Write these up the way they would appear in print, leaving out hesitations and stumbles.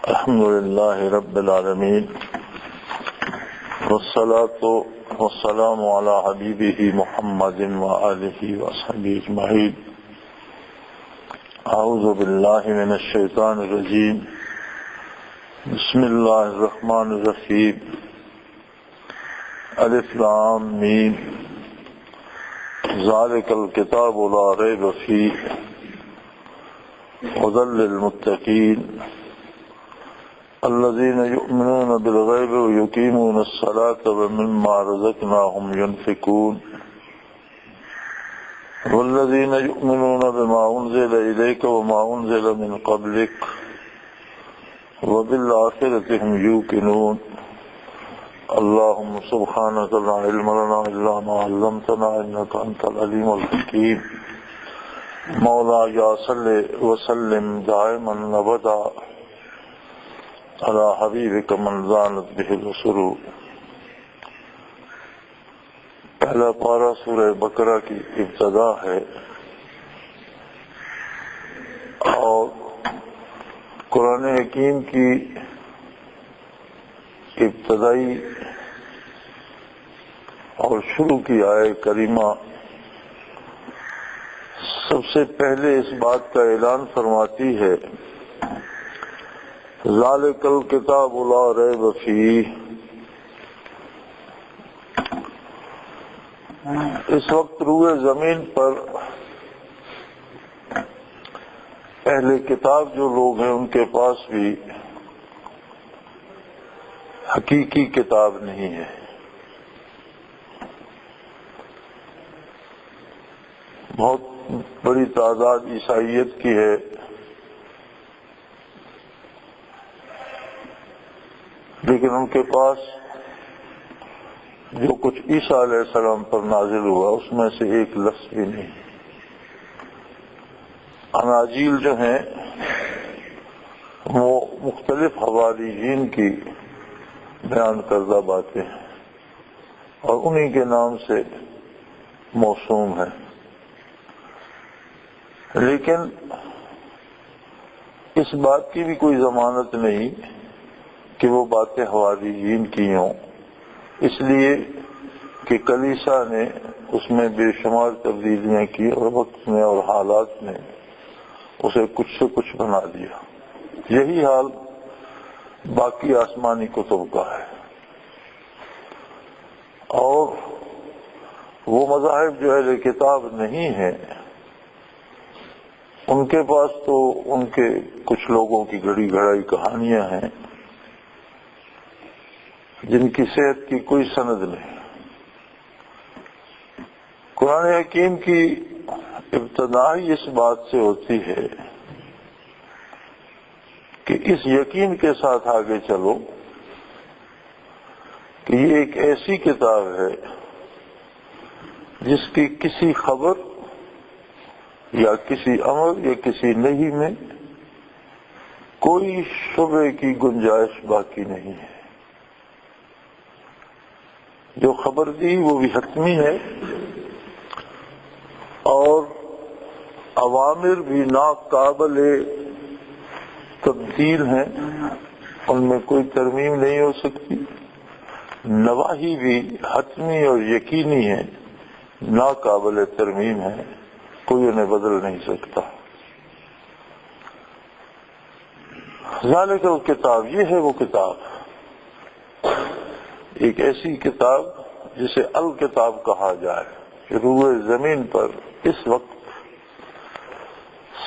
الحمد لله رب العالمين والصلاة والسلام على حبيبه محمد وآله وصحبه أجمعين. أعوذ بالله من الشيطان الرجيم. بسم الله الرحمن الرحيم. الف لام میم. ذلك الكتاب لا ريب فيه هدى للمتقين الذين يؤمنون بالغيب ويقيمون الصلاة ومما رزقناهم ينفقون والذين يؤمنون بما أنزل إليك وما أنزل من قبلك وبالآخرة هم يوقنون. اللهم سبحانك لا علم لنا إلا ما علمتنا إنك أنت العليم الحكيم. مولاي صل وسلم دائما أبدا على حبیبک من زانت بہ البصر. پہلا پارہ سورہ بقرہ کی ابتدا ہے اور قرآن حکیم کی ابتدائی اور شروع کی آیہ کریمہ سب سے پہلے اس بات کا اعلان فرماتی ہے ذالک الکتاب لا ریب فیہ. اس وقت روئے زمین پر اہل کتاب جو لوگ ہیں ان کے پاس بھی حقیقی کتاب نہیں ہے. بہت بڑی تعداد عیسائیت کی ہے، لیکن ان کے پاس جو کچھ عیسیٰ علیہ السلام پر نازل ہوا اس میں سے ایک لفظ بھی نہیں. اناجیل جو ہیں وہ مختلف حواریین کی بیان کردہ باتیں ہیں اور انہی کے نام سے موسوم ہیں، لیکن اس بات کی بھی کوئی ضمانت نہیں کہ وہ باتیں حواریین کی ہوں، اس لیے کہ کلیسا نے اس میں بے شمار تبدیلیاں کی اور وقت میں اور حالات میں اسے کچھ سے کچھ بنا دیا. یہی حال باقی آسمانی کتب کا ہے. اور وہ مذاہب جو اہل کتاب نہیں ہیں ان کے پاس تو ان کے کچھ لوگوں کی گھڑی گھڑائی کہانیاں ہیں جن کی صحت کی کوئی سند نہیں. قرآن حکیم کی ابتدا ہی اس بات سے ہوتی ہے کہ اس یقین کے ساتھ آگے چلو کہ یہ ایک ایسی کتاب ہے جس کی کسی خبر یا کسی امر یا کسی نہی میں کوئی شبہ کی گنجائش باقی نہیں ہے. جو خبر دی وہ بھی حتمی ہے اور اوامر بھی ناقابل تبدیل ہیں، ان میں کوئی ترمیم نہیں ہو سکتی. نواہی بھی حتمی اور یقینی ہے، ناقابل ترمیم ہے، کوئی انہیں بدل نہیں سکتا. ذالک الکتاب، یہ ہے وہ کتاب، ایک ایسی کتاب جسے الکتاب کہا جائے کہ روئے زمین پر اس وقت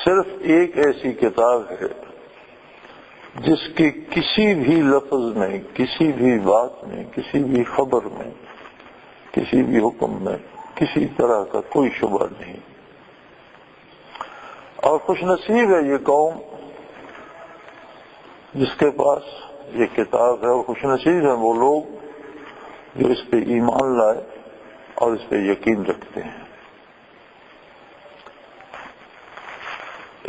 صرف ایک ایسی کتاب ہے جس کی کسی بھی لفظ میں، کسی بھی بات میں، کسی بھی خبر میں، کسی بھی حکم میں کسی طرح کا کوئی شبہ نہیں. اور خوش نصیب ہے یہ قوم جس کے پاس یہ کتاب ہے، اور خوش نصیب ہیں وہ لوگ جو اس پہ ایمان لائے اور اس پہ یقین رکھتے ہیں.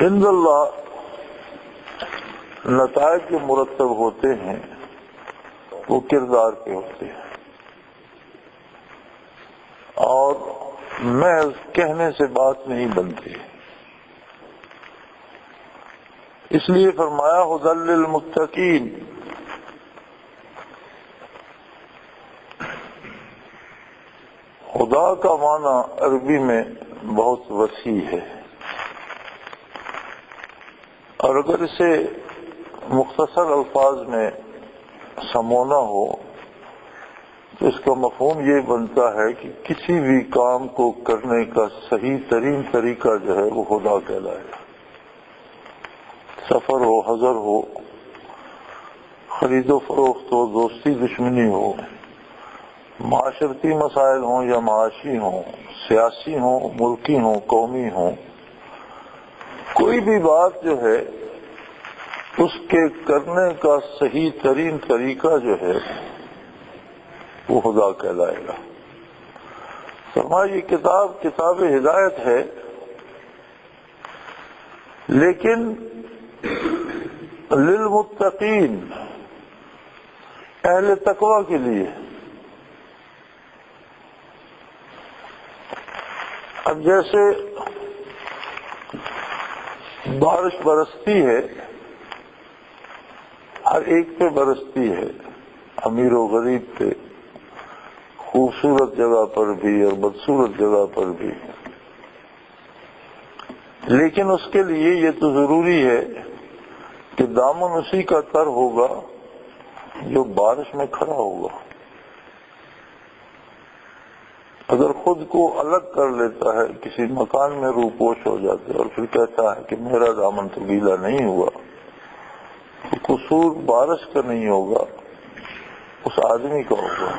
عند اللہ نتائج جو مرتب ہوتے ہیں وہ کردار پہ ہوتے ہیں اور محض کہنے سے بات نہیں بنتی. اس لیے فرمایا ھدی للمتقین۔ خدا کا معنی عربی میں بہت وسیع ہے، اور اگر اسے مختصر الفاظ میں سمونا ہو تو اس کا مفہوم یہ بنتا ہے کہ کسی بھی کام کو کرنے کا صحیح ترین طریقہ جو ہے وہ خدا کہلائے گا۔ سفر ہو، حضر ہو، خرید و فروخت ہو، دوستی دشمنی ہو، معاشرتی مسائل ہوں یا معاشی ہوں، سیاسی ہوں، ملکی ہوں، قومی ہوں، کوئی بھی بات جو ہے اس کے کرنے کا صحیح ترین طریقہ جو ہے وہ خدا کہلائے گا۔ فرمایا یہ کتاب ہدایت ہے، لیکن للمتقین، اہل تقوی کے لیے۔ اب جیسے بارش برستی ہے، ہر ایک پہ برستی ہے، امیر و غریب پہ، خوبصورت جگہ پر بھی اور بدصورت جگہ پر بھی، لیکن اس کے لیے یہ تو ضروری ہے کہ دامن اسی کا تر ہوگا جو بارش میں کھڑا ہوگا۔ اگر خود کو الگ کر لیتا ہے، کسی مکان میں روپوش ہو جاتا ہے اور پھر کہتا ہے کہ میرا دامن تو گیلا نہیں ہوا، تو قصور بارش کا نہیں ہوگا، اس آدمی کا ہوگا۔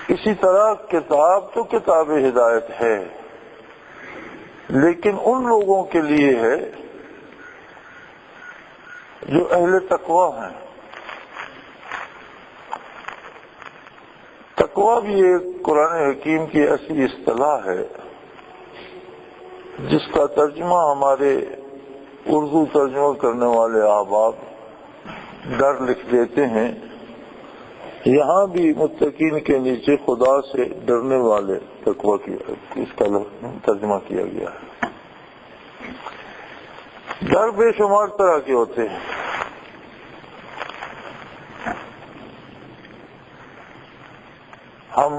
اسی طرح کتاب تو کتاب ہدایت ہے، لیکن ان لوگوں کے لیے ہے جو اہل تقوی ہیں۔ تقوی بھی ایک قرآن حکیم کی ایسی اصطلاح ہے جس کا ترجمہ ہمارے اردو ترجمہ کرنے والے احباب ڈر لکھ دیتے ہیں۔ یہاں بھی متقین کے نیچے خدا سے ڈرنے والے تقوی اس کا ترجمہ کیا گیا ہے۔ ڈر بے شمار طرح کے ہوتے ہیں۔ ہم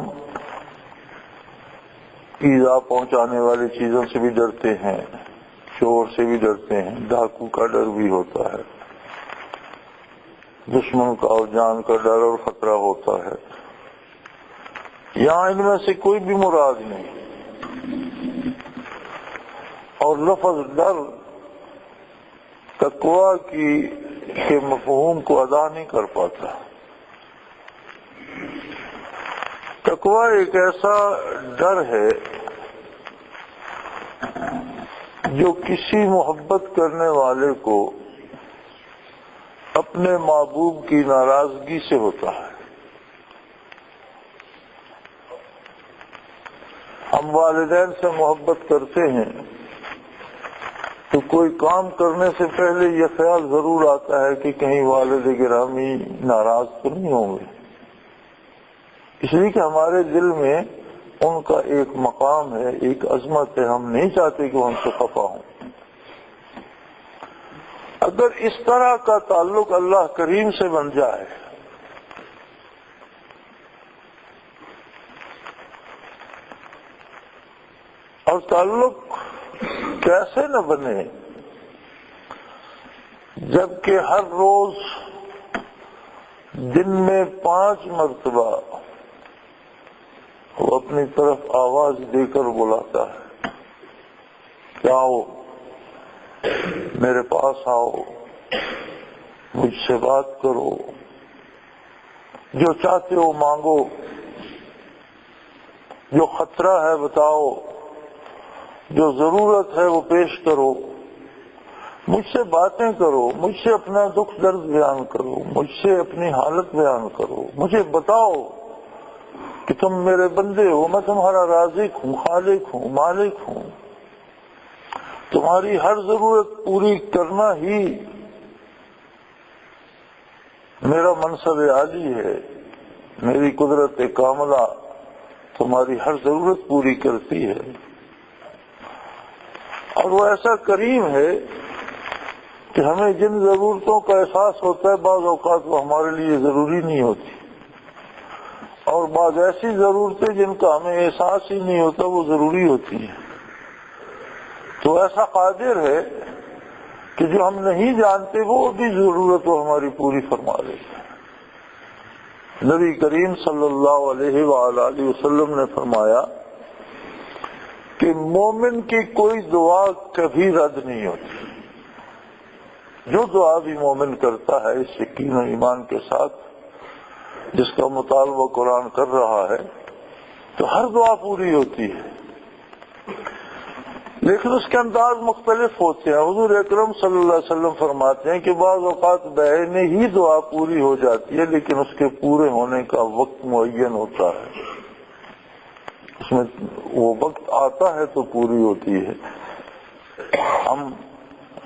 ایذا پہنچانے والی چیزوں سے بھی ڈرتے ہیں، چور سے بھی ڈرتے ہیں، ڈاکو کا ڈر بھی ہوتا ہے، دشمن کا اور جان کا ڈر اور خطرہ ہوتا ہے۔ یہاں ان میں سے کوئی بھی مراد نہیں، اور لفظ ڈر تقوی کے مفہوم کو ادا نہیں کر پاتا۔ تقوی ایک ایسا ڈر ہے جو کسی محبت کرنے والے کو اپنے محبوب کی ناراضگی سے ہوتا ہے۔ ہم والدین سے محبت کرتے ہیں تو کوئی کام کرنے سے پہلے یہ خیال ضرور آتا ہے کہ کہیں والد گرامی ناراض تو نہیں ہوں گے، اس لیے کہ ہمارے دل میں ان کا ایک مقام ہے، ایک عظمت ہے، ہم نہیں چاہتے کہ وہ ہم سے خفا ہوں۔ اگر اس طرح کا تعلق اللہ کریم سے بن جائے اور تعلق کیسے نہ بنے جبکہ ہر روز دن میں 5 مرتبہ وہ اپنی طرف آواز دے کر بلاتا ہے کہ آؤ میرے پاس آؤ، مجھ سے بات کرو، جو چاہتے ہو مانگو، جو خطرہ ہے بتاؤ، جو ضرورت ہے وہ پیش کرو، مجھ سے باتیں کرو، مجھ سے اپنا دکھ درد بیان کرو، مجھ سے اپنی حالت بیان کرو، مجھے بتاؤ کہ تم میرے بندے ہو، میں تمہارا رازق ہوں، خالق ہوں، مالک ہوں، تمہاری ہر ضرورت پوری کرنا ہی میرا منصب عالی ہے، میری قدرت کاملہ تمہاری ہر ضرورت پوری کرتی ہے۔ اور وہ ایسا کریم ہے کہ ہمیں جن ضرورتوں کا احساس ہوتا ہے بعض اوقات وہ ہمارے لیے ضروری نہیں ہوتی، اور بعض ایسی ضرورتیں جن کا ہمیں احساس ہی نہیں ہوتا وہ ضروری ہوتی ہیں۔ تو ایسا قادر ہے کہ جو ہم نہیں جانتے وہ بھی ضرورت وہ ہماری پوری فرما دیتا ہے۔ نبی کریم صلی اللہ علیہ وآلہ وسلم نے فرمایا کہ مومن کی کوئی دعا کبھی رد نہیں ہوتی۔ جو دعا بھی مومن کرتا ہے اس یقین و ایمان کے ساتھ جس کا مطالبہ قرآن کر رہا ہے تو ہر دعا پوری ہوتی ہے، لیکن اس کے انداز مختلف ہوتے ہیں۔ حضور اکرم صلی اللہ علیہ وسلم فرماتے ہیں کہ بعض اوقات بعینے ہی دعا پوری ہو جاتی ہے لیکن اس کے پورے ہونے کا وقت معین ہوتا ہے، اس میں وہ وقت آتا ہے تو پوری ہوتی ہے۔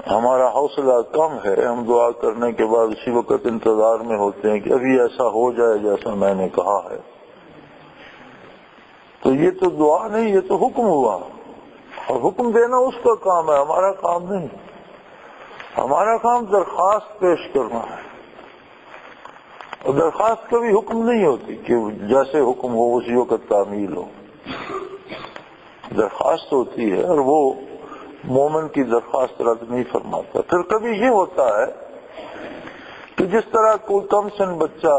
ہمارا حوصلہ کم ہے، ہم دعا کرنے کے بعد اسی وقت انتظار میں ہوتے ہیں کہ ابھی ایسا ہو جائے جیسا میں نے کہا ہے، تو یہ تو دعا نہیں، یہ تو حکم ہوا، اور حکم دینا اس کا کام ہے، ہمارا کام نہیں۔ ہمارا کام درخواست پیش کرنا ہے، اور درخواست کبھی حکم نہیں ہوتی کہ جیسے حکم ہو اسی وقت تعمیل ہو۔ درخواست ہوتی ہے اور وہ مومن کی درخواست رد نہیں فرماتا۔ پھر کبھی یہ ہوتا ہے کہ جس طرح کوئی کم سن بچہ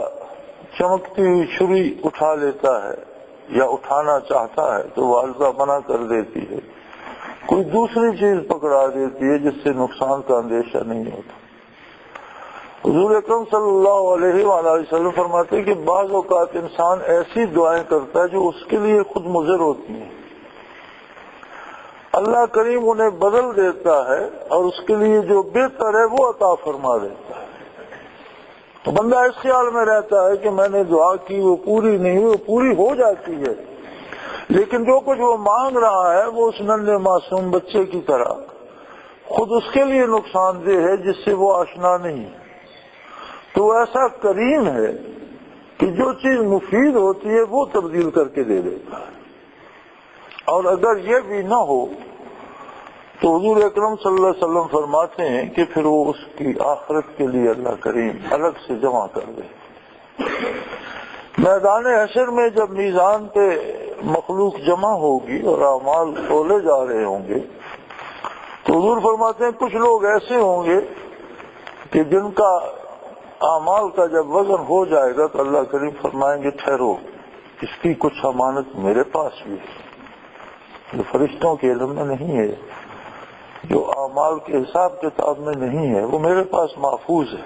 چمکتی ہوئی چھری اٹھا لیتا ہے یا اٹھانا چاہتا ہے تو والدہ منع کر دیتی ہے، کوئی دوسری چیز پکڑا دیتی ہے جس سے نقصان کا اندیشہ نہیں ہوتا۔ حضور اکرم صلی اللہ علیہ وآلہ وسلم فرماتے ہیں کہ بعض اوقات انسان ایسی دعائیں کرتا ہے جو اس کے لیے خود مضر ہوتی ہیں، اللہ کریم انہیں بدل دیتا ہے اور اس کے لیے جو بہتر ہے وہ عطا فرما دیتا ہے۔ تو بندہ اس خیال میں رہتا ہے کہ میں نے دعا کی وہ پوری نہیں ہوئی، وہ پوری ہو جاتی ہے، لیکن جو کچھ وہ مانگ رہا ہے وہ اس ننھے معصوم بچے کی طرح خود اس کے لیے نقصان دہ ہے جس سے وہ آشنا نہیں۔ تو ایسا کریم ہے کہ جو چیز مفید ہوتی ہے وہ تبدیل کر کے دے دیتا ہے، اور اگر یہ بھی نہ ہو تو حضور اکرم صلی اللہ علیہ وسلم فرماتے ہیں کہ پھر وہ اس کی آخرت کے لیے اللہ کریم الگ سے جمع کر دے۔ میدان حشر میں جب میزان پہ مخلوق جمع ہوگی اور اعمال تولے جا رہے ہوں گے تو حضور فرماتے ہیں کچھ لوگ ایسے ہوں گے کہ جن کا اعمال کا جب وزن ہو جائے گا تو اللہ کریم فرمائیں گے ٹھہرو، اس کی کچھ امانت میرے پاس بھی ہے، جو فرشتوں کے علم میں نہیں ہے، جو اعمال کے حساب کتاب میں نہیں ہے، وہ میرے پاس محفوظ ہے۔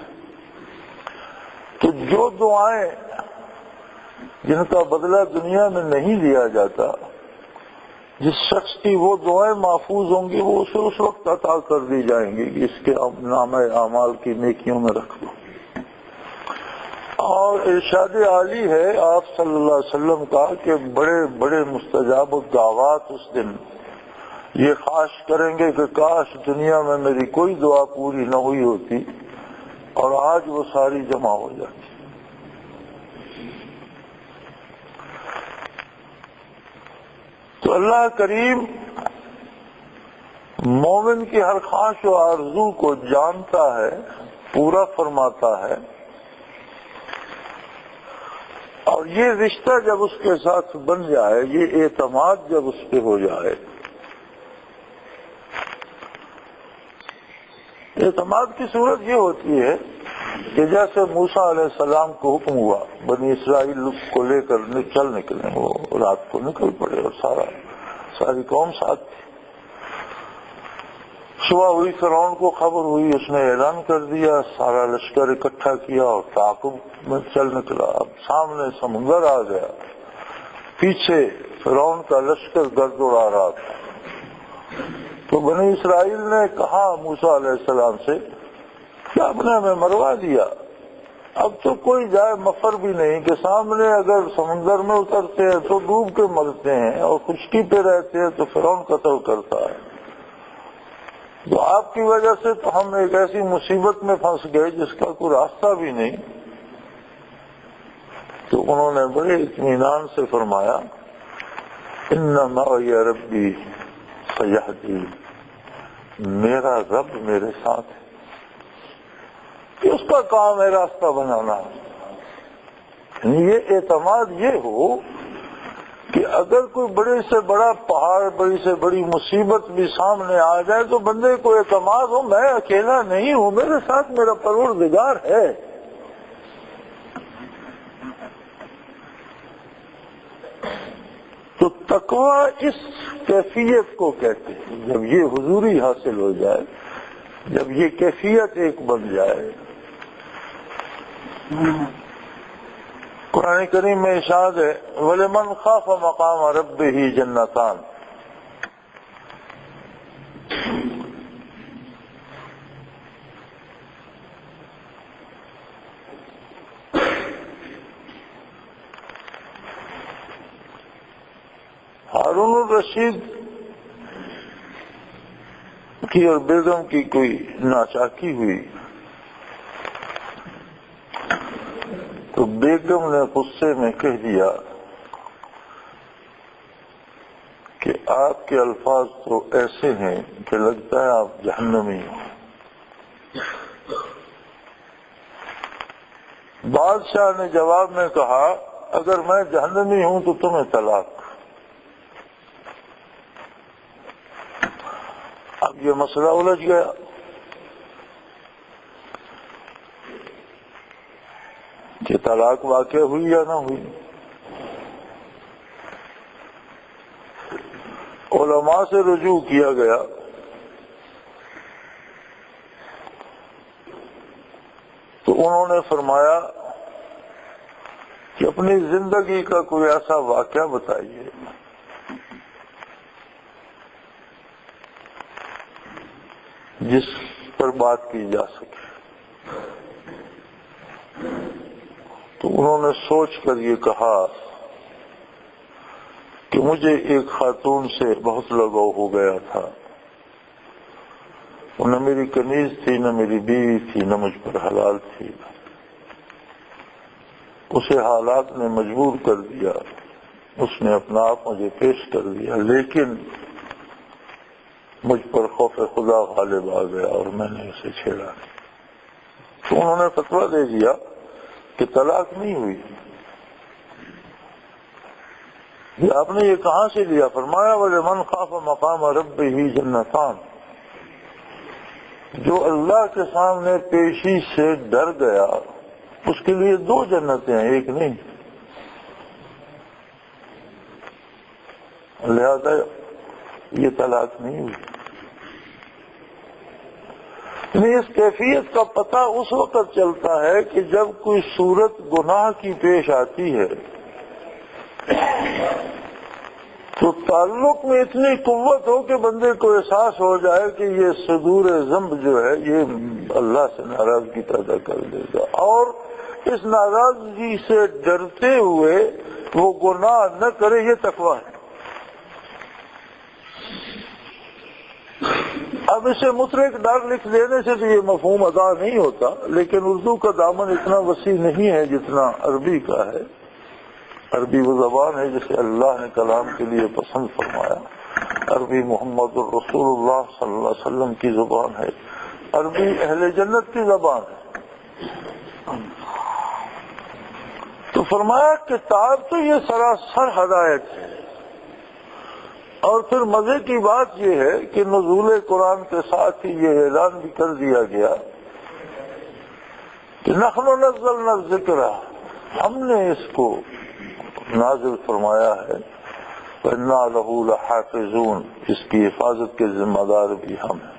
تو جو دعائیں جن کا بدلہ دنیا میں نہیں دیا جاتا، جس شخص کی وہ دعائیں محفوظ ہوں گی وہ اسے اس وقت عطا کر دی جائیں گی کہ اس کے نامہ اعمال کی نیکیوں میں رکھ دو۔ اور ارشاد عالی ہے آپ صلی اللہ علیہ وسلم کا کہ بڑے بڑے مستجاب الدعوات اس دن یہ خواہش کریں گے کہ کاش دنیا میں میری کوئی دعا پوری نہ ہوئی ہوتی اور آج وہ ساری جمع ہو جاتی۔ تو اللہ کریم مومن کی ہر خواہش و آرزو کو جانتا ہے، پورا فرماتا ہے، اور یہ رشتہ جب اس کے ساتھ بن جائے، یہ اعتماد جب اس پہ ہو جائے، اعتماد کی صورت یہ ہوتی ہے کہ جیسے موسیٰ علیہ السلام کو حکم ہوا بنی اسرائیل کو لے کر چل نکلیں، وہ رات کو نکل پڑے اور ساری قوم ساتھ تھی۔ صبح ہوئی، فرعون کو خبر ہوئی، اس نے اعلان کر دیا، سارا لشکر اکٹھا کیا اور تعاقب میں چل نکلا۔ اب سامنے سمندر آ گیا، پیچھے فرعون کا لشکر گرد اڑا رہا تھا۔ تو بنی اسرائیل نے کہا موسیٰ علیہ السلام سے کہ آپ نے ہمیں مروا دیا، اب تو کوئی جائے مفر بھی نہیں کہ سامنے اگر سمندر میں اترتے ہیں تو ڈوب کے مرتے ہیں اور خشکی پہ رہتے ہیں تو فرعون قتل کرتا ہے، تو آپ کی وجہ سے تو ہم ایک ایسی مصیبت میں پھنس گئے جس کا کوئی راستہ بھی نہیں۔ تو انہوں نے بڑے اطمینان سے فرمایا ان معی ربی سیہدین، میرا رب میرے ساتھ ہے، اس کا کام ہے راستہ بنانا. یعنی یہ اعتماد یہ ہو کہ اگر کوئی بڑے سے بڑا پہاڑ، بڑی سے بڑی مصیبت بھی سامنے آ جائے تو بندے کو اعتماد ہو میں اکیلا نہیں ہوں، میرے ساتھ میرا پروردگار ہے. تو تقوی اس کیفیت کو کہتے ہیں. جب یہ حضوری حاصل ہو جائے، جب یہ کیفیت ایک بن جائے. قرآن کریم میں ارشاد ہے وَلِمَنْ خَافَ مَقَامَ رَبِّهِ جَنَّتَانِ. ہارون الرشید کی اور بیگم کی کوئی ناچاکی ہوئی تو بیگم نے غصے میں کہہ دیا کہ آپ کے الفاظ تو ایسے ہیں کہ لگتا ہے آپ جہنمی ہو. بادشاہ نے جواب میں کہا اگر میں جہنمی ہوں تو تمہیں طلاق. اب یہ مسئلہ الجھ گیا. کہ طلاق واقع ہوئی یا نہ ہوئی. علماء سے رجوع کیا گیا تو انہوں نے فرمایا کہ اپنی زندگی کا کوئی ایسا واقعہ بتائیے جس پر بات کی جا سکے. تو انہوں نے سوچ کر یہ کہا کہ مجھے ایک خاتون سے بہت لگاؤ ہو گیا تھا. وہ نہ میری کنیز تھی، نہ میری بیوی تھی، نہ مجھ پر حلال تھی. اسے حالات نے مجبور کر دیا، اس نے اپنا آپ مجھے پیش کر دیا، لیکن مجھ پر خوف خدا غالب آ گیا اور میں نے اسے چھیڑا. تو انہوں نے فتویٰ دے دیا کہ طلاق نہیں ہوئی. یہ آپ نے یہ کہاں سے لیا؟ فرمایا وَلِمَنْ خَافَ مَقَامَ رَبِّهِ جَنَّتَانِ. جو اللہ کے سامنے پیشی سے ڈر گیا اس کے لیے 2 جنتیں ہیں، ایک نہیں. لہذا یہ طلاق نہیں ہوئی. اس کیفیت کا پتہ اس وقت چلتا ہے کہ جب کوئی صورت گناہ کی پیش آتی ہے تو تعلق میں اتنی قوت ہو کہ بندے کو احساس ہو جائے کہ یہ صدور ذنب جو ہے یہ اللہ سے ناراضگی پیدا کر دے گا، اور اس ناراضگی سے ڈرتے ہوئے وہ گناہ نہ کرے. یہ تقویٰ ہے. اب اسے مطلق ڈر لکھ دینے سے تو یہ مفہوم ادا نہیں ہوتا، لیکن اردو کا دامن اتنا وسیع نہیں ہے جتنا عربی کا ہے. عربی وہ زبان ہے جسے اللہ نے کلام کے لیے پسند فرمایا. عربی محمد الرسول اللہ صلی اللہ علیہ وسلم کی زبان ہے. عربی اہل جنت کی زبان ہے. تو فرمایا کتاب تو یہ سراسر ہدایت ہے. اور پھر مزے کی بات یہ ہے کہ نزول قرآن کے ساتھ ہی یہ اعلان بھی کر دیا گیا کہ نحن نزلنا الذکر، ہم نے اس کو نازل فرمایا ہے، وَإِنَّا لَهُ لَحَافِظُونَ، اس کی حفاظت کے ذمہ دار بھی ہم ہیں.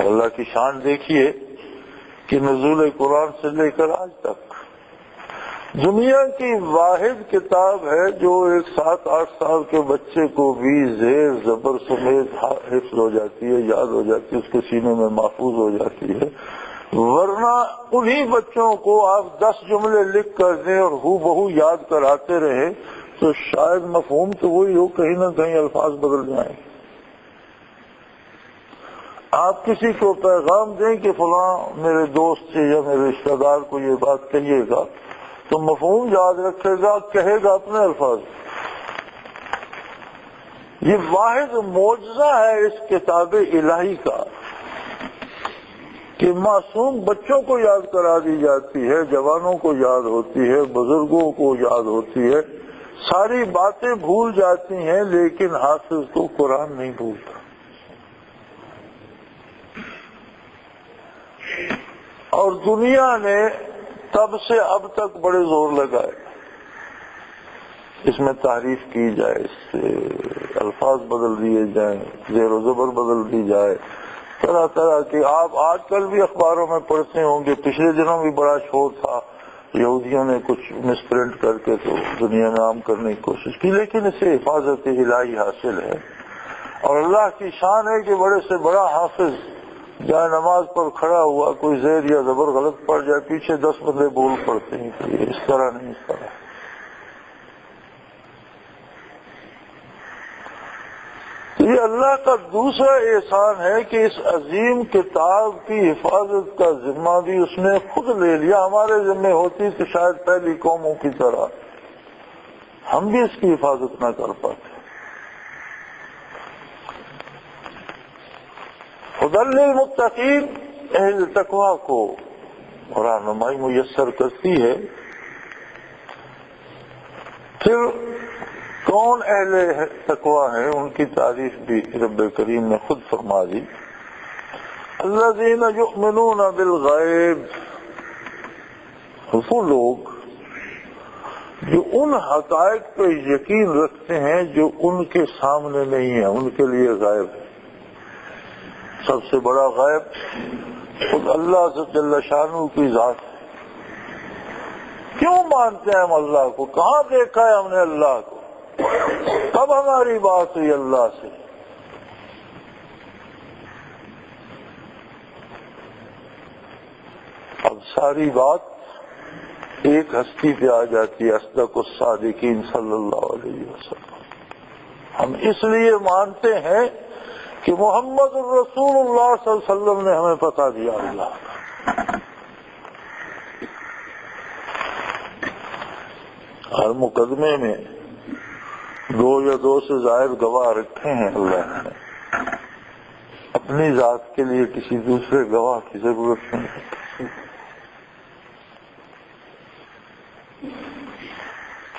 اللہ کی شان دیکھیے کہ نزول قرآن سے لے کر آج تک دنیا کی واحد کتاب ہے جو ایک 7-8 سال کے بچے کو بھی زیر زبر سمیت حفظ ہو جاتی ہے، یاد ہو جاتی ہے، اس کے سینے میں محفوظ ہو جاتی ہے. ورنہ انہی بچوں کو آپ 10 جملے لکھ کر دیں اور ہو بہو یاد کراتے رہیں تو شاید مفہوم تو وہی ہو، کہیں نہ کہیں الفاظ بدل جائیں. آپ کسی کو پیغام دیں کہ فلاں میرے دوست سے یا میرے رشتہ دار کو یہ بات کہیے گا تو مفہوم یاد رکھے گا، کہے گا اپنے الفاظ. یہ واحد معجزہ ہے اس کتاب الہی کا کہ معصوم بچوں کو یاد کرا دی جاتی ہے، جوانوں کو یاد ہوتی ہے، بزرگوں کو یاد ہوتی ہے، ساری باتیں بھول جاتی ہیں، لیکن حافظ کو قرآن نہیں بھولتا۔ اور دنیا نے تب سے اب تک بڑے زور لگائے، اس میں تعریف کی جائے، اس سے الفاظ بدل دیے جائیں، زیر و زبر بدل دی جائے، طرح طرح کے۔ آپ آج کل بھی اخباروں میں پڑھتے ہوں گے، پچھلے دنوں بھی بڑا شور تھا، یہودیوں نے کچھ مس پرنٹ کر کے تو دنیا میں عام کرنے کی کوشش کی، لیکن اسے حفاظت الہی حاصل ہے، اور اللہ کی شان ہے کہ بڑے سے بڑا حافظ جہاں نماز پر کھڑا ہوا کوئی زیر یا زبر غلط پڑ جائے، پیچھے 10 بندے بول پڑتے ہیں کہ یہ اس طرح نہیں، اس طرح۔ یہ اللہ کا دوسرا احسان ہے کہ اس عظیم کتاب کی حفاظت کا ذمہ بھی اس نے خود لے لیا۔ ہمارے ذمہ ہوتی تو شاید پہلی قوموں کی طرح ہم بھی اس کی حفاظت نہ کر پاتے۔ ہدی للمتقین، اہل تقوی کو رہنمائی میسر کرتی ہے۔ پھر کون اہل تقوی ہیں، ان کی تعریف بھی رب کریم نے خود فرما دی۔ الذین یؤمنون بالغیب، وہ لوگ جو ان حقائق پہ یقین رکھتے ہیں جو ان کے سامنے نہیں ہیں، ان کے لیے غائب ہے۔ سب سے بڑا غائب خود اللہ جل شانہ کی ذات ہے۔ کیوں مانتے ہیں ہم اللہ کو؟ کہاں دیکھا ہے ہم نے اللہ کو؟ کب ہماری بات ہوئی اللہ سے؟ اب ساری بات ایک ہستی پہ آ جاتی ہے، اصدق الصادقین صلی اللہ علیہ وسلم۔ ہم اس لیے مانتے ہیں کہ محمد الرسول اللہ صلی اللہ علیہ وسلم نے ہمیں بتا دیا اللہ کا۔ ہر مقدمے میں 2 یا 2 سے زائد گواہ رکھے ہیں اللہ نے، اپنی ذات کے لیے کسی دوسرے گواہ کی ضرورت نہیں ہے۔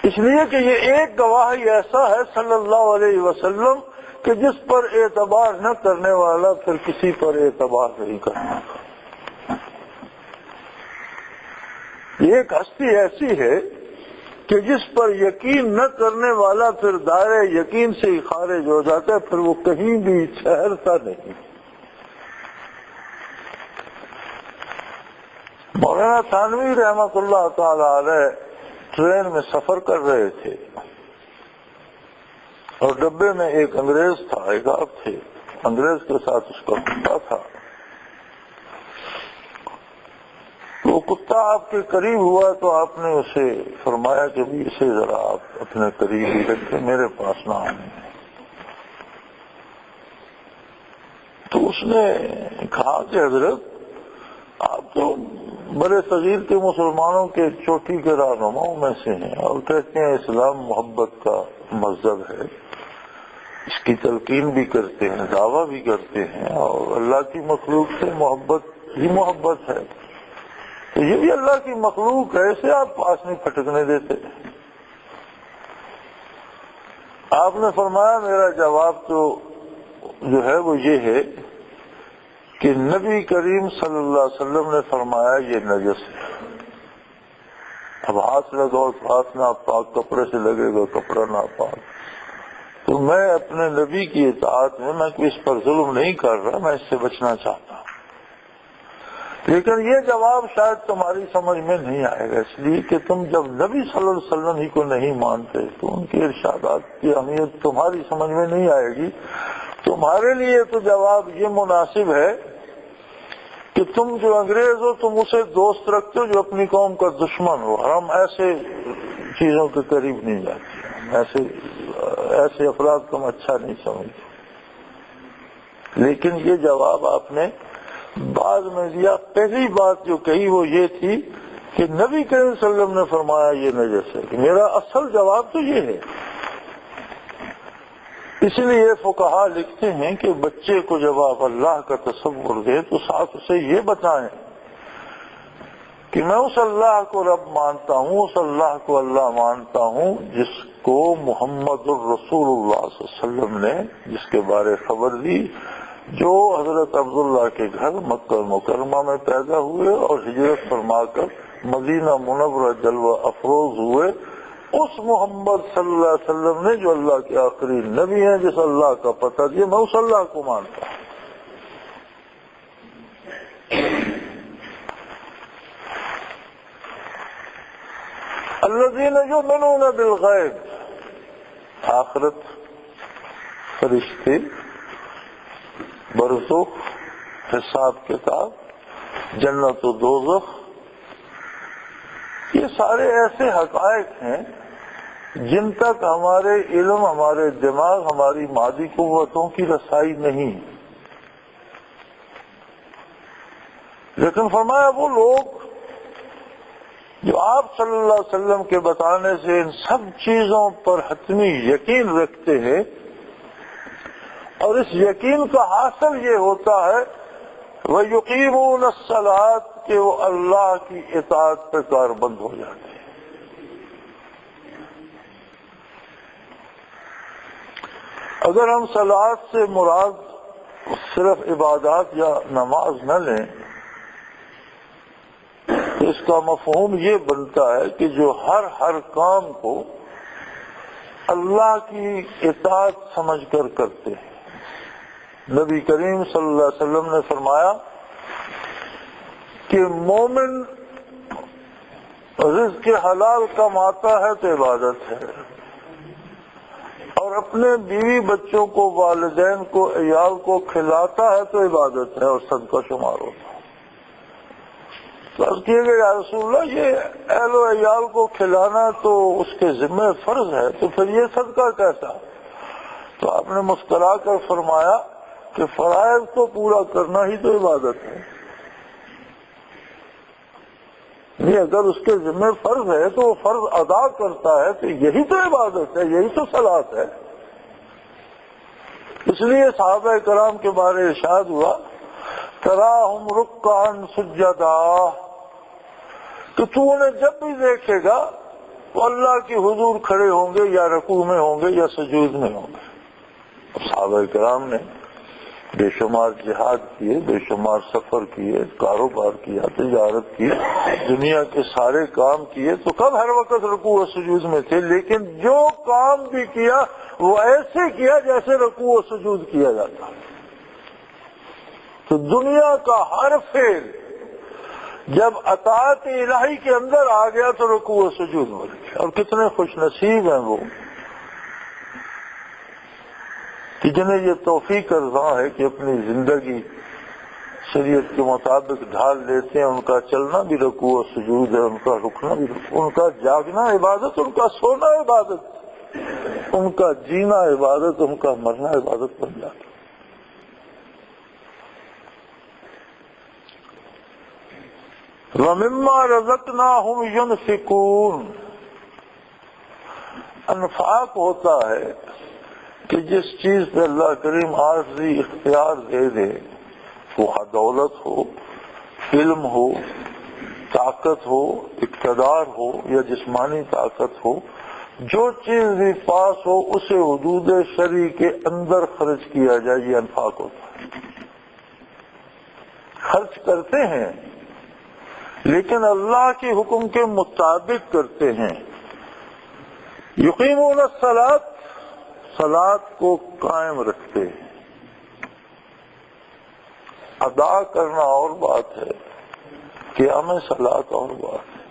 اس لیے کہ یہ ایک گواہ ہی ایسا ہے صلی اللہ علیہ وسلم کہ جس پر اعتبار نہ کرنے والا پھر کسی پر اعتبار نہیں کرنا۔ یہ ایک ہستی ایسی ہے کہ جس پر یقین نہ کرنے والا پھر دائرے یقین سے ہی خارج ہو جاتا ہے، پھر وہ کہیں بھی ٹھہرتا نہیں۔ مولانا تھانوی رحمۃ اللہ تعالی علیہ ٹرین میں سفر کر رہے تھے، اور ڈبے میں ایک انگریز تھا، ایک آپ تھے، انگریز کے ساتھ اس کا کتا تھا۔ وہ کتا آپ کے قریب ہوا تو آپ نے اسے فرمایا کہ بھی اسے ذرا آپ اپنے قریب ہی رکھیں، میرے پاس نہ آنے۔ تو اس نے کہا کہ حضرت آپ تو بڑے صغیر کے مسلمانوں کے چوٹی کے رہنماؤں میں سے ہیں، اور کہتے ہیں اسلام محبت کا مذہب ہے، اس کی تلقین بھی کرتے ہیں، دعویٰ بھی کرتے ہیں، اور اللہ کی مخلوق سے محبت ہی محبت ہے، تو یہ بھی اللہ کی مخلوق ہے، اسے آپ پاس نہیں پھٹکنے دیتے۔ آپ نے فرمایا میرا جواب تو جو ہے وہ یہ ہے کہ نبی کریم صلی اللہ علیہ وسلم نے فرمایا یہ نجس ہے، اب ہاتھ لگاؤ تو ہاتھ ناپاک، کپڑے سے لگے گا کپڑا ناپاک، تو میں اپنے نبی کی اطاعت میں اس پر ظلم نہیں کر رہا، میں اس سے بچنا چاہتا ہوں۔ لیکن یہ جواب شاید تمہاری سمجھ میں نہیں آئے گا، اس لیے کہ تم جب نبی صلی اللہ علیہ وسلم ہی کو نہیں مانتے تو ان کے ارشادات کی اہمیت تمہاری سمجھ میں نہیں آئے گی۔ تمہارے لیے تو جواب یہ مناسب ہے کہ تم جو انگریز ہو تم اسے دوست رکھتے ہو جو اپنی قوم کا دشمن ہو، اور ہم ایسے چیزوں کے قریب نہیں جاتے، ایسے افراد کو ہم اچھا نہیں سمجھتے۔ لیکن یہ جواب آپ نے بعد میں دیا۔ پہلی بات جو کہی وہ یہ تھی کہ نبی کریم صلی اللہ علیہ وسلم نے فرمایا یہ نجس ہے، کہ میرا اصل جواب تو یہ ہے اس لیے فقہا لکھتے ہیں کہ بچے کو جب آپ اللہ کا تصور دیں تو ساتھ اسے یہ بتائیں کہ میں اس اللہ کو رب مانتا ہوں، اس اللہ کو اللہ مانتا ہوں جس کو محمد الرسول اللہ صلی اللہ علیہ وسلم نے جس کے بارے خبر دی، جو حضرت عبداللہ کے گھر مکہ مکرمہ میں پیدا ہوئے اور ہجرت فرما کر مدینہ منورہ جلوہ افروز ہوئے، اس محمد صلی اللہ علیہ وسلم نے جو اللہ کے آخری نبی ہیں، جس اللہ کا پتہ دیا، میں اس اللہ کو مانتا ہوں۔ الذین یؤمنون بالغیب، آخرت، فرشتے، برزخ، حساب کتاب، جنت و دوزخ، یہ سارے ایسے حقائق ہیں جن تک ہمارے علم، ہمارے دماغ، ہماری مادی قوتوں کی رسائی نہیں، لیکن فرمایا وہ لوگ جو آپ صلی اللہ علیہ وسلم کے بتانے سے ان سب چیزوں پر حتمی یقین رکھتے ہیں، اور اس یقین کا حاصل یہ ہوتا ہے وَيُقِيمُونَ الصَّلَاةَ کہ وہ اللہ کی اطاعت پہ کاربند ہو جاتے ہیں۔ اگر ہم صلاۃ سے مراد صرف عبادات یا نماز نہ لیں تو اس کا مفہوم یہ بنتا ہے کہ جو ہر کام کو اللہ کی اطاعت سمجھ کر کرتے ہیں۔ نبی کریم صلی اللہ علیہ وسلم نے فرمایا کہ مومن رزق حلال کماتا ہے تو عبادت ہے، اور اپنے بیوی بچوں کو، والدین کو، عیال کو کھلاتا ہے تو عبادت ہے اور صدقہ شمار ہوتا ہے۔ تو عرض کیے گئے یا رسول اللہ، یہ اہل و عیال کو کھلانا تو اس کے ذمہ فرض ہے، تو پھر یہ صدقہ کیسا؟ تو آپ نے مسکرا کر فرمایا کہ فرائض کو پورا کرنا ہی تو عبادت ہے۔ یہ اگر اس کے ذمہ فرض ہے تو وہ فرض ادا کرتا ہے تو یہی تو عبادت ہے، یہی تو صلاۃ ہے۔ اس لیے صحابہ کرام کے بارے ارشاد ہوا تراہم رکعا سجدا، کہ تو انہیں جب بھی دیکھے گا وہ اللہ کے حضور کھڑے ہوں گے، یا رکوع میں ہوں گے یا سجود میں ہوں گے۔ صحابہ کرام نے بے شمار جہاد کیے، بے شمار سفر کیے، کاروبار کیا، تجارت کی، دنیا کے سارے کام کیے، تو کب ہر وقت رکوع و سجود میں تھے، لیکن جو کام بھی کیا وہ ایسے کیا جیسے رکوع و سجود کیا جاتا۔ تو دنیا کا ہر فعل جب اطاعت الہی کے اندر آ گیا تو رکوع و سجود ہو گیا۔ اور کتنے خوش نصیب ہیں وہ کہ جنہیں یہ توفیق رضا ہے کہ اپنی زندگی شریعت کے مطابق ڈھال لیتے ہیں۔ ان کا چلنا بھی رکوع و سجود ہے، ان کا رکنا بھی رکوع، ان کا جاگنا عبادت، ان کا سونا عبادت، ان کا جینا عبادت، ان کا مرنا عبادت بن جاتا۔ وَمِمَّا رَزَقْنَاهُمْ يُنْفِقُونَ، انفاق ہوتا ہے کہ جس چیز پہ اللہ کریم عارضی اختیار دے دے، وہ دولت ہو، علم ہو، طاقت ہو، اقتدار ہو یا جسمانی طاقت ہو، جو چیز بھی پاس ہو اسے حدود شرع کے اندر خرچ کیا جائے، یہ انفاق ہوتا ہے۔ خرچ کرتے ہیں لیکن اللہ کے حکم کے مطابق کرتے ہیں۔ یقیمون الصلاۃ، صلاۃ کو قائم رکھتے ہیں۔ ادا کرنا اور بات ہے، قیام صلاۃ اور بات ہے۔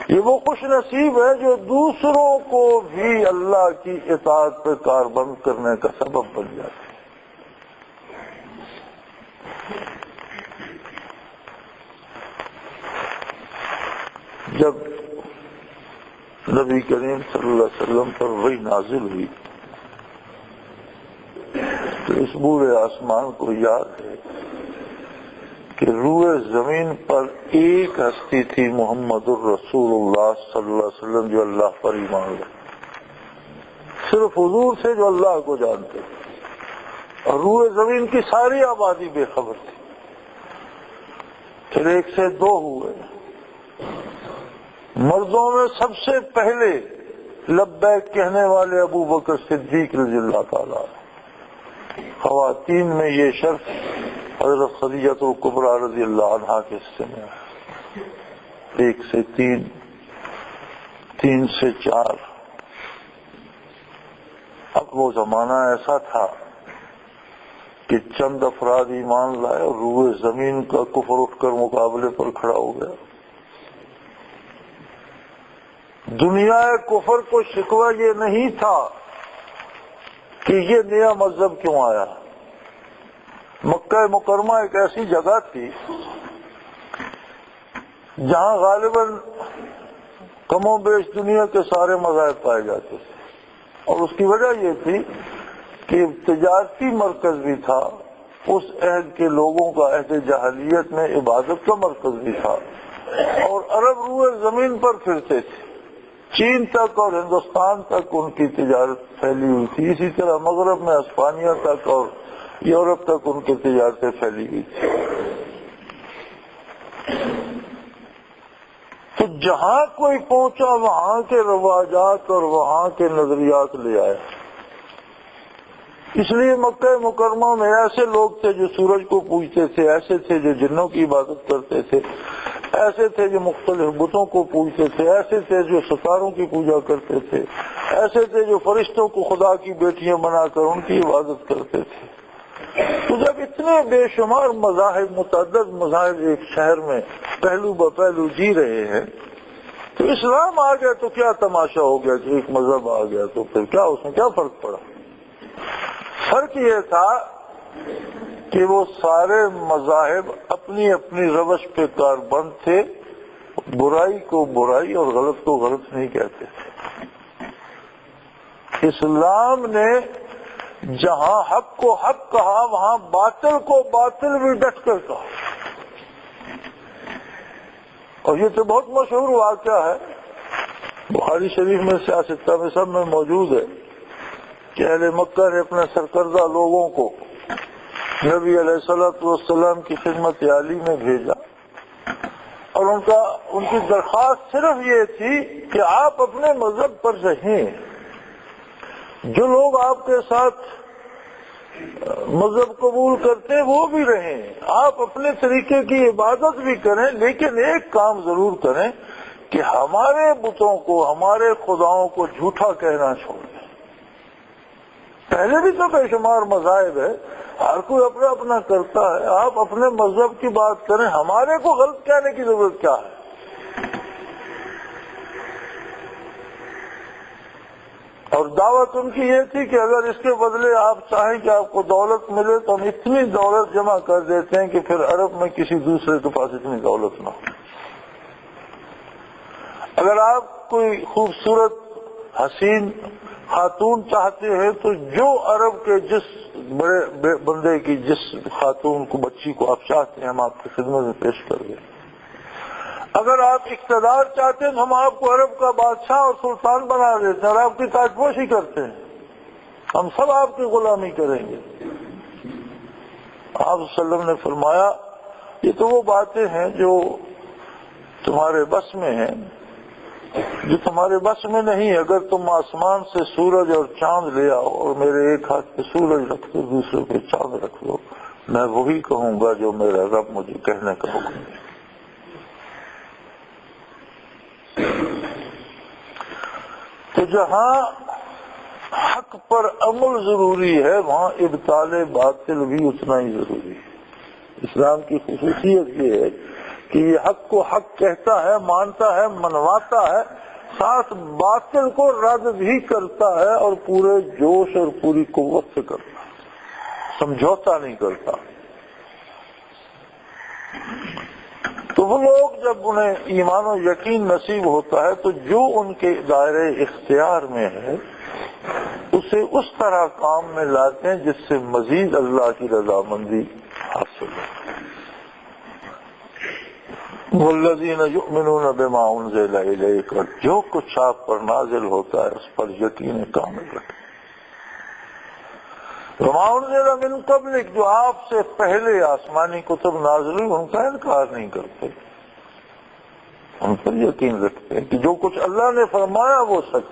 یہ وہ خوش نصیب ہے جو دوسروں کو بھی اللہ کی اطاعت پہ کاربند کرنے کا سبب بن جاتے ہیں۔ جب نبی کریم صلی اللہ علیہ وسلم پر وحی نازل ہوئی تو اس بوڑھے آسمان کو یاد ہے کہ روئے زمین پر ایک ہستی تھی، محمد الرسول اللہ صلی اللہ علیہ وسلم، جو اللہ پر ایمان لائے۔ صرف حضور تھے جو اللہ کو جانتے، اور روئے زمین کی ساری آبادی بے خبر تھی۔ پھر 1 سے 2 ہوئے۔ مردوں میں سب سے پہلے لبیک کہنے والے ابو بکر صدیق رضی اللہ تعالیٰ، خواتین میں یہ شرف حضرت خدیجہ الکبریٰ رضی اللہ عنہا کے حصے میں 1 سے 3، 3 سے 4۔ اب وہ زمانہ ایسا تھا کہ چند افراد ایمان لائے اور روئے زمین کا کفر اٹھ کر مقابلے پر کھڑا ہو گیا۔ دنیا کفر کو شکوہ یہ نہیں تھا کہ یہ نیا مذہب کیوں آیا۔ مکہ مکرمہ ایک ایسی جگہ تھی جہاں غالباً کم و بیش دنیا کے سارے مذاہب پائے جاتے تھے، اور اس کی وجہ یہ تھی کہ تجارتی مرکز بھی تھا، اس عہد کے لوگوں کا عہد جاہلیت میں عبادت کا مرکز بھی تھا، اور عرب روئے زمین پر پھرتے تھے۔ چین تک اور ہندوستان تک ان کی تجارت پھیلی ہوئی تھی، اسی طرح مغرب میں اسپانیہ تک اور یورپ تک ان کی تجارتیں پھیلی ہوئی تھی۔ تو جہاں کوئی پہنچا وہاں کے رواجات اور وہاں کے نظریات لے آیا۔ اس لیے مکہ مکرمہ میں ایسے لوگ تھے جو سورج کو پوجتے تھے، ایسے تھے جو جنوں کی عبادت کرتے تھے، ایسے تھے جو مختلف بتوں کو پوجتے تھے، ایسے تھے جو ستاروں کی پوجا کرتے تھے، ایسے تھے جو فرشتوں کو خدا کی بیٹیاں بنا کر ان کی عبادت کرتے تھے۔ تو جب اتنے بے شمار مذاہب، متعدد مذاہب ایک شہر میں پہلو بپہلو جی رہے ہیں، تو اسلام آ گیا تو کیا تماشا ہو گیا کہ ایک مذہب آ گیا، تو پھر کیا اس میں کیا فرق پڑا؟ فرق یہ تھا کہ وہ سارے مذاہب اپنی اپنی روش پہ کاربند تھے، برائی کو برائی اور غلط کو غلط نہیں کہتے تھے۔ اسلام نے جہاں حق کو حق کہا وہاں باطل کو باطل بھی ڈٹ کر کہا، اور یہ تو بہت مشہور واقعہ ہے، بخاری شریف میں سیاستہ میں سب میں موجود ہے کہ اہل مکہ نے اپنے سرکردہ لوگوں کو نبی علیہ الصلوۃ والسلام کی خدمت عالی میں بھیجا، اور ان کی درخواست صرف یہ تھی کہ آپ اپنے مذہب پر رہیں، جو لوگ آپ کے ساتھ مذہب قبول کرتے وہ بھی رہیں، آپ اپنے طریقے کی عبادت بھی کریں، لیکن ایک کام ضرور کریں کہ ہمارے بتوں کو، ہمارے خداؤں کو جھوٹا کہنا چھوڑ دیں۔ پہلے بھی تو بے شمار مذاہب ہے، ہر کوئی اپنا اپنا کرتا ہے، آپ اپنے مذہب کی بات کریں، ہمارے کو غلط کہنے کی ضرورت کیا ہے؟ اور دعوت ان کی یہ تھی کہ اگر اس کے بدلے آپ چاہیں کہ آپ کو دولت ملے تو ہم اتنی دولت جمع کر دیتے ہیں کہ پھر عرب میں کسی دوسرے کے پاس اتنی دولت نہ ہو۔ اگر آپ کوئی خوبصورت حسین خاتون چاہتے ہیں تو جو عرب کے جس بڑے بندے کی جس خاتون کو، بچی کو آپ چاہتے ہیں ہم آپ کی خدمت میں پیش کر دیں۔ اگر آپ اقتدار چاہتے ہیں تو ہم آپ کو عرب کا بادشاہ اور سلطان بنا دیتے ہیں اور آپ کی تاج پوشی کرتے ہیں، ہم سب آپ کی غلامی کریں گے۔ آپ صلی اللہ علیہ وسلم نے فرمایا یہ تو وہ باتیں ہیں جو تمہارے بس میں ہیں، جو تمہارے بس میں نہیں۔ اگر تم آسمان سے سورج اور چاند لے آؤ اور میرے ایک ہاتھ پہ سورج رکھ دو، دوسرے پہ چاند رکھ دو، میں وہی کہوں گا جو میرا رب مجھے کہنے کا حکم دے۔ تو جہاں حق پر عمل ضروری ہے وہاں ابطال باطل بھی اتنا ہی ضروری ہے۔ اسلام کی خصوصیت یہ ہے کہ یہ حق کو حق کہتا ہے، مانتا ہے، منواتا ہے، ساتھ باطل کو رد بھی کرتا ہے، اور پورے جوش اور پوری قوت سے کرتا ہے، سمجھوتا نہیں کرتا۔ تو وہ لوگ جب انہیں ایمان و یقین نصیب ہوتا ہے تو جو ان کے دائرے اختیار میں ہے اسے اس طرح کام میں لاتے ہیں جس سے مزید اللہ کی رضامندی حاصل ہو۔ والذین یؤمنون بما انزل الیک، جو کچھ آپ پر نازل ہوتا ہے اس پر یقین کامل رکھیں۔ وما انزل من قبلک، جو آپ سے پہلے آسمانی کتب نازل ہوئی ان کا انکار نہیں کرتے، ان پر یقین رکھتے ہیں کہ جو کچھ اللہ نے فرمایا وہ سچ،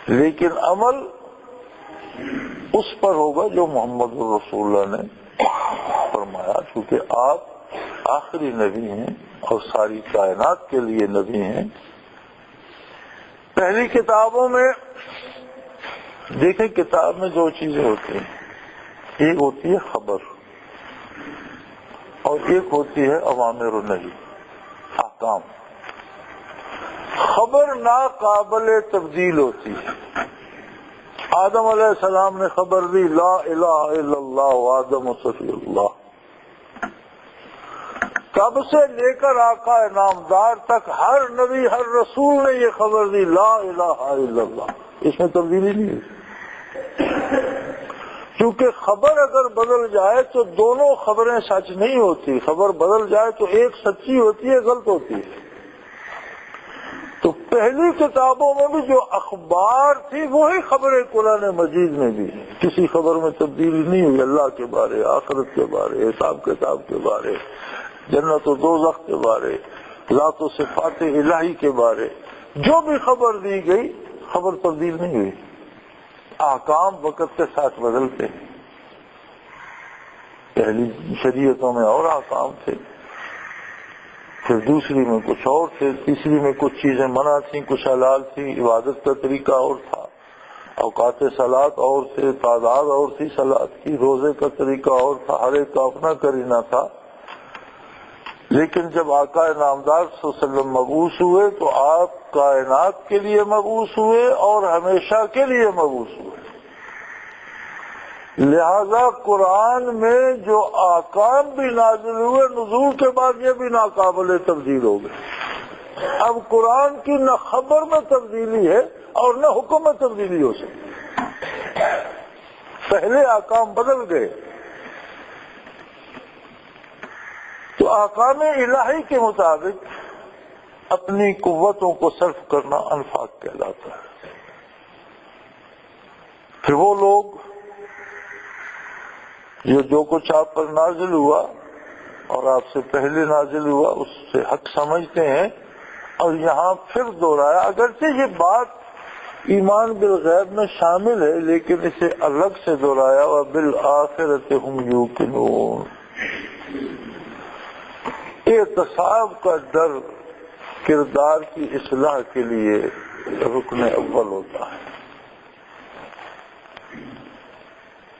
لیکن عمل اس پر ہوگا جو محمد رسول اللہ نے فرمایا، چونکہ آپ آخری نبی ہیں اور ساری کائنات کے لیے نبی ہیں۔ پہلی کتابوں میں دیکھیں، کتاب میں دو چیزیں ہوتی ہیں، ایک ہوتی ہے خبر اور ایک ہوتی ہے اوامر و نہی، احکام۔ خبر ناقابل تبدیل ہوتی ہے۔ آدم علیہ السلام نے خبر دی لا الہ الا اللہ آدم صفی اللہ، تب سے لے کر آقا نامدار تک ہر نبی ہر رسول نے یہ خبر دی لا الہ الا اللہ، اس میں تبدیلی نہیں ہوئی، کیونکہ خبر اگر بدل جائے تو دونوں خبریں سچ نہیں ہوتی، خبر بدل جائے تو ایک سچی ہوتی ہے غلط ہوتی ہے۔ تو پہلی کتابوں میں بھی جو اخبار تھی وہی خبریں قرآن مجید میں بھی، کسی خبر میں تبدیلی نہیں ہوئی، اللہ کے بارے، آخرت کے بارے، حساب کتاب کے بارے، جنت و دوزخ کے بارے، ذات و صفات الہی کے بارے، جو بھی خبر دی گئی خبر تبدیل نہیں ہوئی۔ احکام وقت کے ساتھ بدلتے ہیں، پہلی شریعتوں میں اور احکام تھے، پھر دوسری میں کچھ اور تھے، تیسری میں کچھ چیزیں منع تھیں، کچھ حلال تھی، عبادت کا طریقہ اور تھا، اوقات صلاۃ اور تھے، تعداد اور تھی صلاۃ کی، روزے کا طریقہ اور تھا، ہر ایک کا اپنا کرینہ تھا۔ لیکن جب آقا نامدار صلی اللہ علیہ وسلم مبعوث ہوئے تو آپ کائنات کے لیے مبعوث ہوئے اور ہمیشہ کے لیے مبعوث ہوئے، لہذا قرآن میں جو احکام بھی نازل ہوئے نزول کے بعد یہ بھی ناقابل تبدیل ہو گئے۔ اب قرآن کی نہ خبر میں تبدیلی ہے اور نہ حکم میں تبدیلی ہو سکتی، پہلے احکام بدل گئے۔ تو احکام الہی کے مطابق اپنی قوتوں کو صرف کرنا انفاق کہلاتا ہے۔ پھر وہ لوگ جو کچھ آپ پر نازل ہوا اور آپ سے پہلے نازل ہوا اس سے حق سمجھتے ہیں، اور یہاں پھر دوہرایا، اگرچہ یہ بات ایمان بالغیب میں شامل ہے لیکن اسے الگ سے دوہرایا، وَبِالْآخِرَةِ هُمْ يُوقِنُونَ۔ احتساب کا ڈر کردار کی اصلاح کے لیے رکن اول ہوتا ہے۔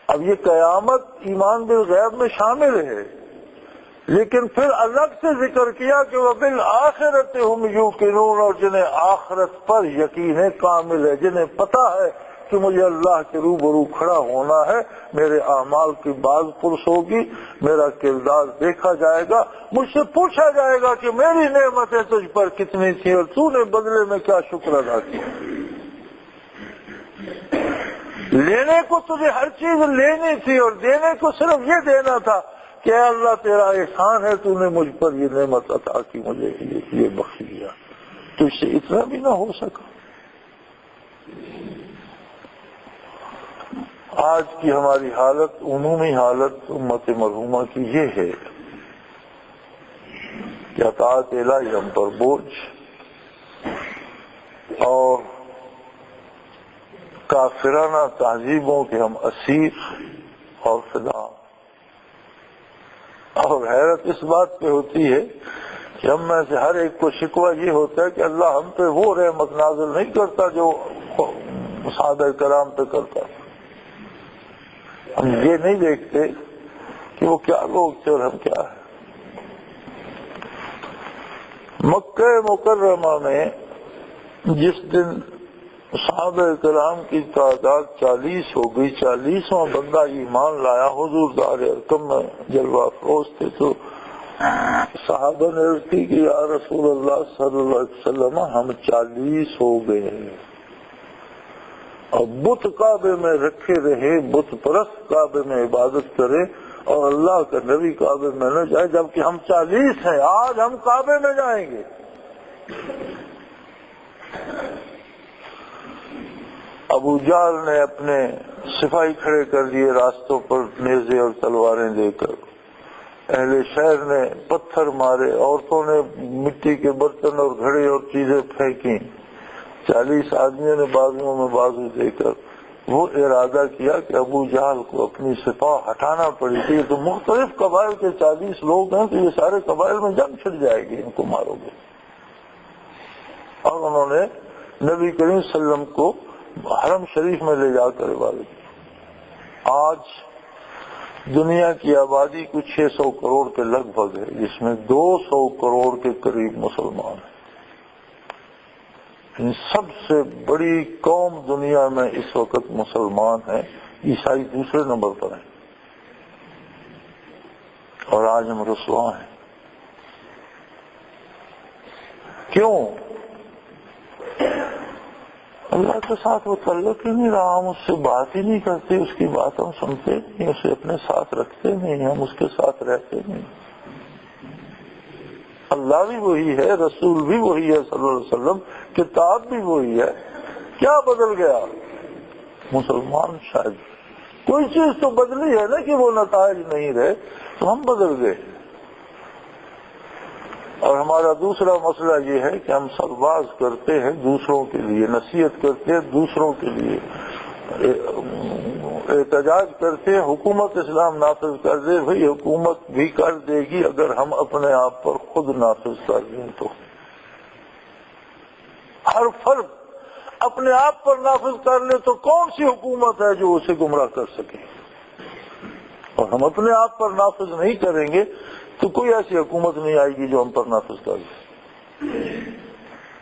اب یہ قیامت ایمان بالغیب میں شامل ہے، لیکن پھر الگ سے ذکر کیا کہ وَبِالْآخِرَةِ هُمْ يُوقِنُونَ، اور جنہیں آخرت پر یقین کامل ہے، جنہیں پتہ ہے کہ مجھے اللہ کے روبرو کھڑا ہونا ہے، میرے اعمال کی باز پرس ہوگی، میرا کردار دیکھا جائے گا، مجھ سے پوچھا جائے گا کہ میری نعمتیں تجھ پر کتنی تھی اور تو نے بدلے میں کیا شکر ادا کیا۔ لینے کو تجھے ہر چیز لینی تھی اور دینے کو صرف یہ دینا تھا کہ اے اللہ تیرا احسان ہے، تو نے مجھ پر یہ نعمت عطا کی، مجھے یہ بخش دیا، تو اس سے اتنا بھی نہ ہو سکا۔ آج کی ہماری حالت، عمومی حالت امت مرحومہ کی یہ ہے کہ اطاعت الہی ہم پر بوجھ اور کافرانہ تہذیبوں کے ہم اسیر اور فدا، اور حیرت اس بات پہ ہوتی ہے کہ ہم میں سے ہر ایک کو شکوہ یہ ہوتا ہے کہ اللہ ہم پہ وہ رحمت نازل نہیں کرتا جو صحابہ کرام پہ کرتا۔ ہم یہ نہیں دیکھتے کہ وہ کیا لوگ تھے اور ہم کیا ہیں۔ مکہ مکرمہ میں جس دن صحابہ کرام کی تعداد 40 ہو گئی، 40واں بندہ ایمان لایا، حضور دار ارقم میں جلوہ افروز تھے، تو صحابہ نے عرض کی کہ یا رسول اللہ صلی اللہ علیہ وسلم ہم 40 ہو گئے ہیں، اور بت کعبے میں رکھے رہے، بت پرست کعبے میں عبادت کرے اور اللہ کا نبی کعبے میں نہ جائے، جبکہ ہم 40 ہیں، آج ہم کعبے میں جائیں گے۔ ابو جہل نے اپنے سپاہی کھڑے کر دیے راستوں پر نیزے اور تلواریں دے کر، اہل شہر نے پتھر مارے، عورتوں نے مٹی کے برتن اور گھڑے اور چیزیں پھینکی، 40 آدمیوں نے بازوؤں میں بازو دے کر وہ ارادہ کیا کہ ابو جہل کو اپنی سپاہ ہٹانا پڑے گی، تو مختلف قبائل کے 40 لوگ ہیں، تو یہ سارے قبائل میں جنگ چھڑ جائے گی، ان کو مارو گے۔ اور انہوں نے نبی کریم صلی اللہ علیہ وسلم کو حرم شریف میں لے جا کر عبادت کی۔ آج دنیا کی آبادی کچھ 600 کروڑ کے لگ بھگ ہے، جس میں 200 کروڑ کے قریب مسلمان ہیں۔ سب سے بڑی قوم دنیا میں اس وقت مسلمان ہیں، عیسائی دوسرے نمبر پر ہیں، اور آج ہم رسوا ہیں۔ کیوں؟ اللہ کے ساتھ وہ تعلق ہی نہیں رہا، ہم اس سے بات ہی نہیں کرتے، اس کی بات ہم سنتے نہیں، اسے اپنے ساتھ رکھتے نہیں، ہم اس کے ساتھ رہتے نہیں۔ اللہ بھی وہی ہے، رسول بھی وہی ہے صلی اللہ علیہ وسلم، کتاب بھی وہی ہے، کیا بدل گیا؟ مسلمان شاید کوئی چیز تو بدلی ہے نا، کہ وہ نتائج نہیں رہے تو ہم بدل گئے۔ اور ہمارا دوسرا مسئلہ یہ ہے کہ ہم سرباز کرتے ہیں دوسروں کے لیے، نصیحت کرتے ہیں دوسروں کے لیے، احتجاج کرتے ہیں حکومت اسلام نافذ کر دے، بھئی حکومت بھی کر دے گی اگر ہم اپنے آپ پر خود نافذ کر دیں تو۔ ہر فرد اپنے آپ پر نافذ کر لے تو کون سی حکومت ہے جو اسے گمراہ کر سکے؟ اور ہم اپنے آپ پر نافذ نہیں کریں گے تو کوئی ایسی حکومت نہیں آئے گی جو ہم پر نافذ کر دے۔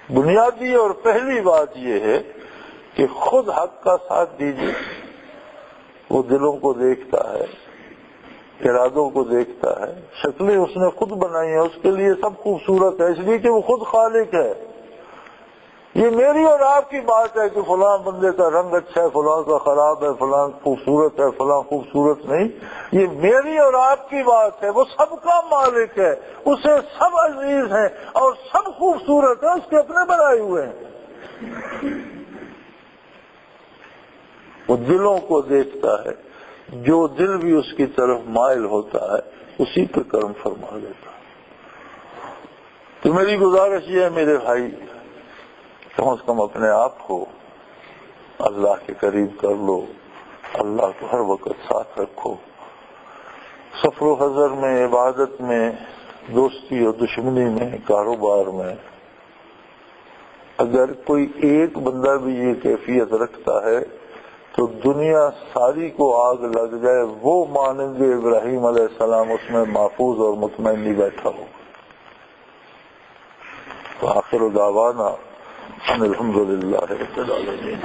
بنیادی اور پہلی بات یہ ہے کہ خود حق کا ساتھ دیجیے، وہ دلوں کو دیکھتا ہے، ارادوں کو دیکھتا ہے، شکلیں اس نے خود بنائی ہیں، اس کے لیے سب خوبصورت ہے، اس لیے کہ وہ خود خالق ہے۔ یہ میری اور آپ کی بات ہے کہ فلاں بندے کا رنگ اچھا ہے، فلاں کا خراب ہے، فلاں خوبصورت ہے، فلاں خوبصورت نہیں، یہ میری اور آپ کی بات ہے۔ وہ سب کا مالک ہے، اسے سب عزیز ہیں اور سب خوبصورت ہیں، اس کے اپنے بنائے ہوئے ہیں۔ وہ دلوں کو دیکھتا ہے، جو دل بھی اس کی طرف مائل ہوتا ہے اسی پہ کرم فرما دیتا ہے۔ تو میری گزارش یہ ہے میرے بھائی، کم از کم اپنے آپ کو اللہ کے قریب کر لو، اللہ کو ہر وقت ساتھ رکھو، سفر و حضر میں، عبادت میں، دوستی اور دشمنی میں، کاروبار میں۔ اگر کوئی ایک بندہ بھی یہ کیفیت رکھتا ہے تو دنیا ساری کو آگ لگ جائے، وہ مانند ابراہیم علیہ السلام اس میں محفوظ اور مطمئن نہیں بیٹھا ہو۔ تو آخر دعوانا الحمدللہ رب العالمین۔